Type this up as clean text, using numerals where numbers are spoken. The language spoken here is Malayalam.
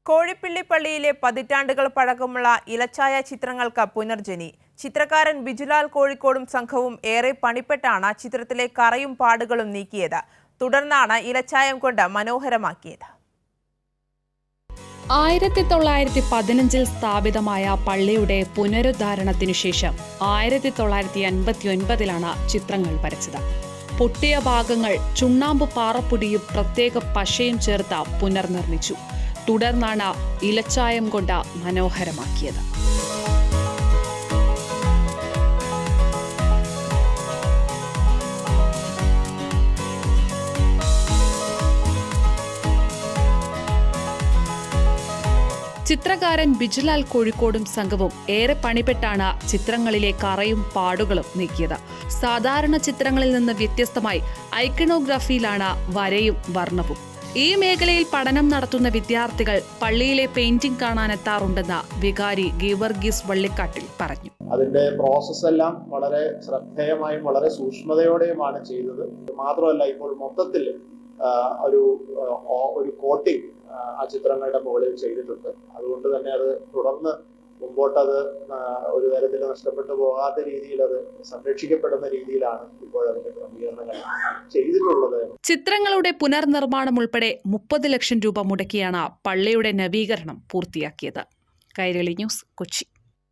കോഴിപ്പിള്ളി പള്ളിയിലെ പതിറ്റാണ്ടുകൾ പഴക്കമുള്ള ഇലച്ചായ ചിത്രങ്ങൾക്ക് പുനർജനി. ചിത്രകാരൻ ബിജുലാൽ കോഴിക്കോടും സംഘവും ഏറെ പണിപ്പെട്ടാണ് ചിത്രത്തിലെ കറയും പാടുകളും നീക്കിയത്. തുടർന്നാണ് ഇലച്ചായം കൊണ്ട് മനോഹരമാക്കിയത്. 1915 സ്ഥാപിതമായ പള്ളിയുടെ പുനരുദ്ധാരണത്തിനു ശേഷം 1959 ചിത്രങ്ങൾ വരച്ചത്. പൊട്ടിയ ഭാഗങ്ങൾ ചുണ്ണാമ്പ് പാറപ്പൊടിയും പ്രത്യേക പശയും ചേർത്ത് പുനർനിർമ്മിച്ചു. തുടർന്നാണ് ഇലച്ചായം കൊണ്ട് മനോഹരമാക്കിയത്. ചിത്രകാരൻ ബിജുലാൽ കോഴിക്കോടും സംഘവും ഏറെ പണിപ്പെട്ടാണ് ചിത്രങ്ങളിലെ കറയും പാടുകളും നീക്കിയത്. സാധാരണ ചിത്രങ്ങളിൽ നിന്ന് വ്യത്യസ്തമായി ഐക്കണോഗ്രാഫിയിലാണ് വരയും വർണ്ണവും. ഈ മേഖലയിൽ പഠനം നടത്തുന്ന വിദ്യാർത്ഥികൾ പള്ളിയിലെ പെയിന്റിംഗ് കാണാനെത്താറുണ്ടെന്ന് വികാരി ഗീവർഗീസ് വള്ളിക്കാട്ടിൽ പറഞ്ഞു. അതിന്റെ പ്രോസസ് എല്ലാം വളരെ ശ്രദ്ധേയമായും വളരെ സൂക്ഷ്മതയോടെയുമാണ് ചെയ്തത്. മാത്രമല്ല, ഇപ്പോൾ മൊത്തത്തിൽ ഒരു കോട്ടിംഗ് ആ ചിത്രങ്ങളുടെ മുകളിൽ ചെയ്തിട്ടുണ്ട്. അതുകൊണ്ട് തന്നെ അത് തുടർന്ന് മുമ്പോട്ടത് ഒരു തരത്തിൽ നഷ്ടപ്പെട്ടു പോകാത്ത രീതിയിൽ അത് സംരക്ഷിക്കപ്പെടുന്ന രീതിയിലാണ് ഇപ്പോൾ അതിന്റെ ക്രമീകരണങ്ങൾ ചെയ്തിട്ടുള്ളത്. ചിത്രങ്ങളുടെ പുനർനിർമ്മാണം ഉൾപ്പെടെ 30 ലക്ഷം രൂപ മുടക്കിയാണ് പള്ളിയുടെ നവീകരണം പൂർത്തിയാക്കിയത്. കൈരളി ന്യൂസ്, കൊച്ചി.